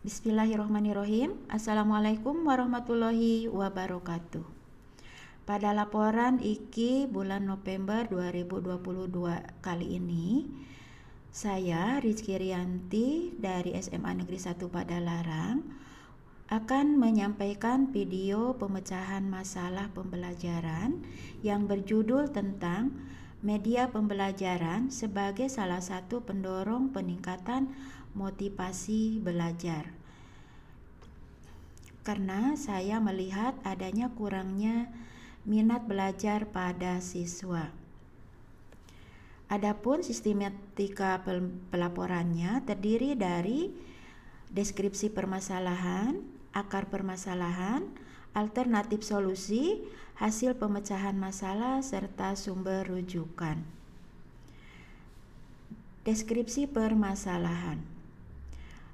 Bismillahirrahmanirrahim. Assalamualaikum warahmatullahi wabarakatuh. Pada laporan IKI bulan November 2022 kali ini, saya Rizky Rianti dari SMA Negeri 1 Padalarang akan menyampaikan video pemecahan masalah pembelajaran yang berjudul tentang media pembelajaran sebagai salah satu pendorong peningkatan motivasi belajar. Karena saya melihat adanya kurangnya minat belajar pada siswa. Adapun sistematika pelaporannya terdiri dari deskripsi permasalahan, akar permasalahan, alternatif solusi, hasil pemecahan masalah, serta sumber rujukan. Deskripsi permasalahan.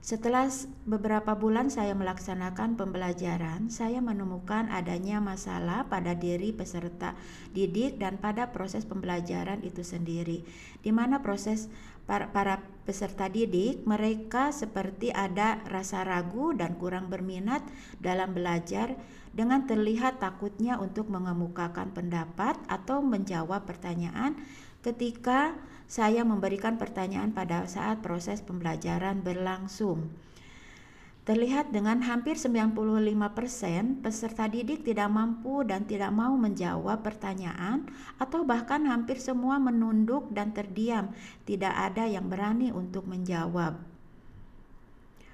Setelah beberapa bulan saya melaksanakan pembelajaran, saya menemukan adanya masalah pada diri peserta didik dan pada proses pembelajaran itu sendiri, di mana proses para peserta didik, mereka seperti ada rasa ragu dan kurang berminat dalam belajar dengan terlihat takutnya untuk mengemukakan pendapat atau menjawab pertanyaan ketika saya memberikan pertanyaan pada saat proses pembelajaran berlangsung. Terlihat dengan hampir 95% peserta didik tidak mampu dan tidak mau menjawab pertanyaan, atau bahkan hampir semua menunduk dan terdiam, tidak ada yang berani untuk menjawab.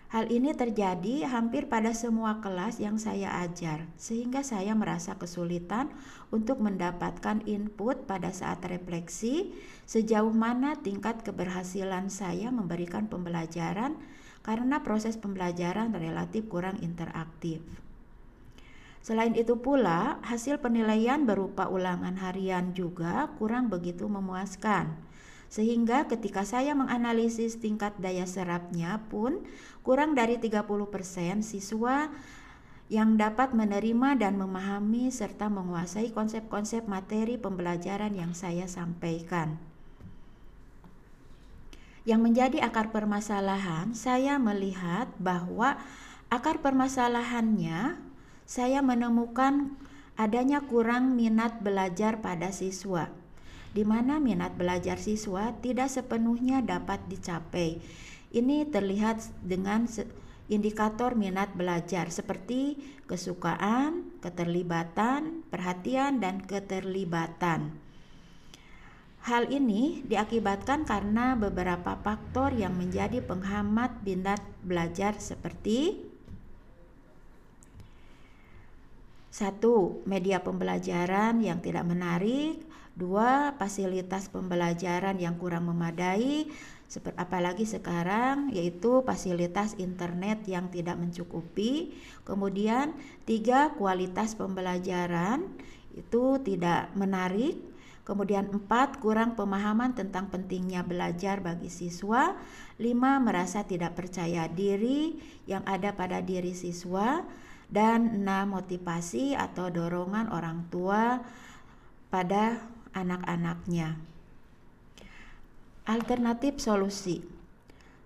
Hal ini terjadi hampir pada semua kelas yang saya ajar, sehingga saya merasa kesulitan untuk mendapatkan input pada saat refleksi sejauh mana tingkat keberhasilan saya memberikan pembelajaran karena proses pembelajaran relatif kurang interaktif. Selain itu pula, hasil penilaian berupa ulangan harian juga kurang begitu memuaskan. Sehingga ketika saya menganalisis tingkat daya serapnya pun kurang dari 30% siswa yang dapat menerima dan memahami serta menguasai konsep-konsep materi pembelajaran yang saya sampaikan. Yang menjadi akar permasalahan, saya melihat bahwa akar permasalahannya saya menemukan adanya kurang minat belajar pada siswa, di mana minat belajar siswa tidak sepenuhnya dapat dicapai. Ini terlihat dengan indikator minat belajar seperti kesukaan, keterlibatan, perhatian, dan keterlibatan. Hal ini diakibatkan karena beberapa faktor yang menjadi penghambat minat belajar seperti 1. Media pembelajaran yang tidak menarik. 2. Fasilitas pembelajaran yang kurang memadai, apalagi sekarang, yaitu fasilitas internet yang tidak mencukupi. Kemudian 3. Kualitas pembelajaran itu tidak menarik. Kemudian 4. Kurang pemahaman tentang pentingnya belajar bagi siswa. 5. Merasa tidak percaya diri yang ada pada diri siswa. Dan 6. Motivasi atau dorongan orang tua pada anak-anaknya. Alternatif solusi.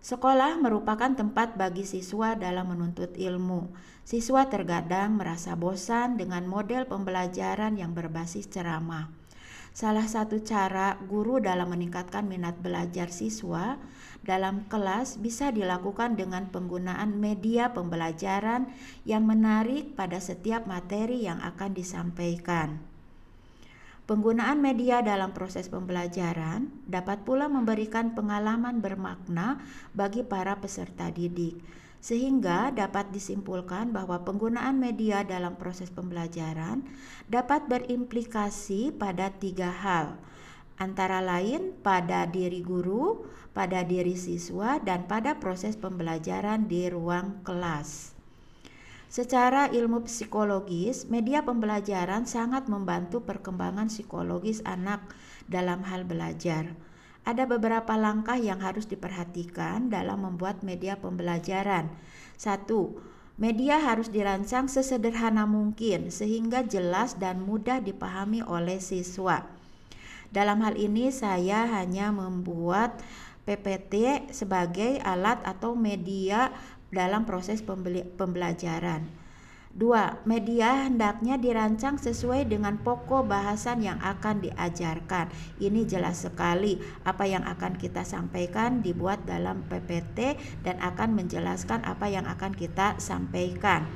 Sekolah merupakan tempat bagi siswa dalam menuntut ilmu. Siswa terkadang merasa bosan dengan model pembelajaran yang berbasis ceramah. Salah satu cara guru dalam meningkatkan minat belajar siswa dalam kelas bisa dilakukan dengan penggunaan media pembelajaran yang menarik pada setiap materi yang akan disampaikan. Penggunaan media dalam proses pembelajaran dapat pula memberikan pengalaman bermakna bagi para peserta didik, sehingga dapat disimpulkan bahwa penggunaan media dalam proses pembelajaran dapat berimplikasi pada 3 hal, antara lain pada diri guru, pada diri siswa, dan pada proses pembelajaran di ruang kelas. Secara ilmu psikologis, media pembelajaran sangat membantu perkembangan psikologis anak dalam hal belajar. Ada beberapa langkah yang harus diperhatikan dalam membuat media pembelajaran. 1. Media harus dirancang sesederhana mungkin sehingga jelas dan mudah dipahami oleh siswa. Dalam hal ini saya hanya membuat PPT sebagai alat atau media dalam proses pembelajaran. 2. Media hendaknya dirancang sesuai dengan pokok bahasan yang akan diajarkan. Ini jelas sekali apa yang akan kita sampaikan dibuat dalam PPT dan akan menjelaskan apa yang akan kita sampaikan.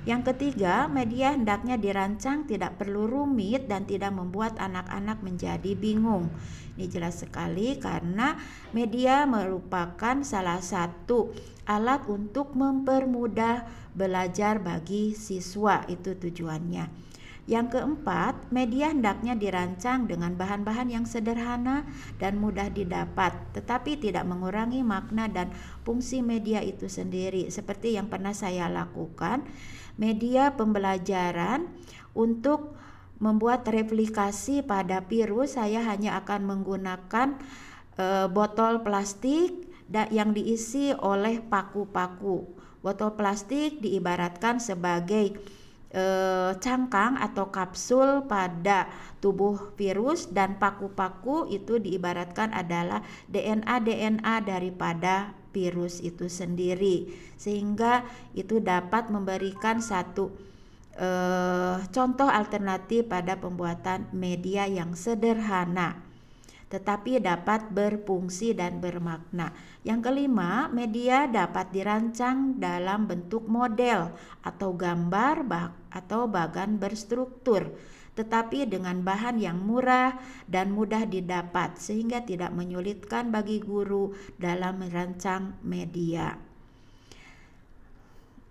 Yang ketiga, media hendaknya dirancang tidak perlu rumit dan tidak membuat anak-anak menjadi bingung. Ini jelas sekali karena media merupakan salah satu alat untuk mempermudah belajar bagi siswa, itu tujuannya. Yang keempat, media hendaknya dirancang dengan bahan-bahan yang sederhana dan mudah didapat, tetapi tidak mengurangi makna dan fungsi media itu sendiri. Seperti yang pernah saya lakukan, media pembelajaran untuk membuat replikasi pada virus, saya hanya akan menggunakan botol plastik yang diisi oleh paku-paku. Botol plastik diibaratkan sebagai cangkang atau kapsul pada tubuh virus, dan paku-paku itu diibaratkan adalah DNA daripada virus itu sendiri, sehingga itu dapat memberikan satu contoh alternatif pada pembuatan media yang sederhana tetapi dapat berfungsi dan bermakna. Yang kelima, media dapat dirancang dalam bentuk model atau gambar atau bagan berstruktur, tetapi dengan bahan yang murah dan mudah didapat sehingga tidak menyulitkan bagi guru dalam merancang media.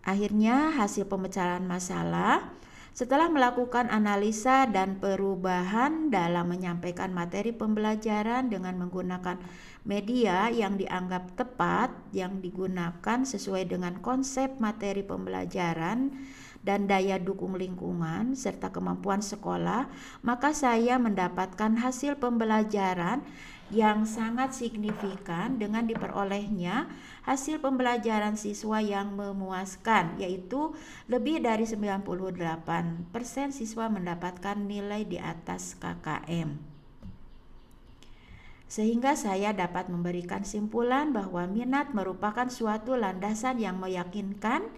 Akhirnya, hasil pemecahan masalah. Setelah melakukan analisa dan perubahan dalam menyampaikan materi pembelajaran dengan menggunakan media yang dianggap tepat, yang digunakan sesuai dengan konsep materi pembelajaran dan daya dukung lingkungan serta kemampuan sekolah, maka saya mendapatkan hasil pembelajaran yang sangat signifikan dengan diperolehnya hasil pembelajaran siswa yang memuaskan, yaitu lebih dari 98% siswa mendapatkan nilai di atas KKM. Sehingga saya dapat memberikan simpulan bahwa minat merupakan suatu landasan yang meyakinkan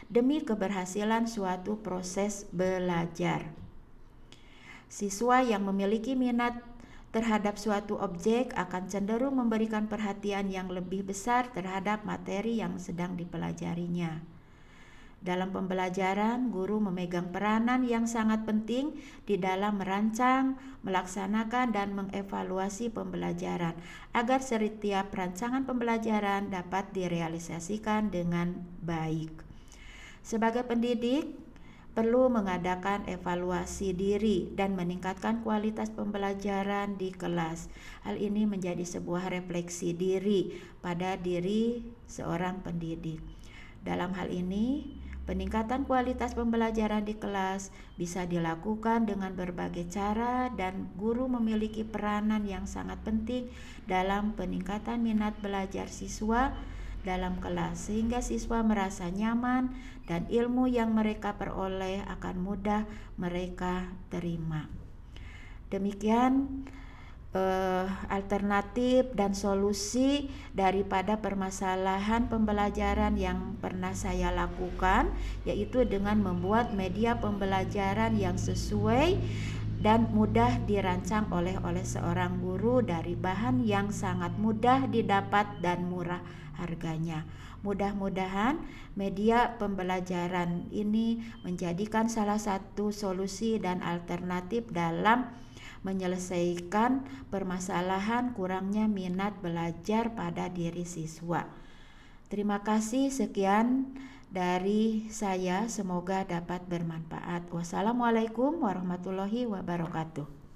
demi keberhasilan suatu proses belajar. Siswa yang memiliki minat terhadap suatu objek akan cenderung memberikan perhatian yang lebih besar terhadap materi yang sedang dipelajarinya. Dalam pembelajaran, guru memegang peranan yang sangat penting di dalam merancang, melaksanakan, dan mengevaluasi pembelajaran agar setiap rancangan pembelajaran dapat direalisasikan dengan baik. Sebagai pendidik, perlu mengadakan evaluasi diri dan meningkatkan kualitas pembelajaran di kelas. Hal ini menjadi sebuah refleksi diri pada diri seorang pendidik. Dalam hal ini, peningkatan kualitas pembelajaran di kelas bisa dilakukan dengan berbagai cara dan guru memiliki peranan yang sangat penting dalam peningkatan minat belajar siswa dalam kelas sehingga siswa merasa nyaman dan ilmu yang mereka peroleh akan mudah mereka terima. Demikian alternatif dan solusi daripada permasalahan pembelajaran yang pernah saya lakukan, yaitu dengan membuat media pembelajaran yang sesuai dan mudah dirancang oleh seorang guru dari bahan yang sangat mudah didapat dan murah harganya. Mudah-mudahan media pembelajaran ini menjadikan salah satu solusi dan alternatif dalam menyelesaikan permasalahan kurangnya minat belajar pada diri siswa. Terima kasih, sekian dari saya, semoga dapat bermanfaat. Wassalamualaikum warahmatullahi wabarakatuh.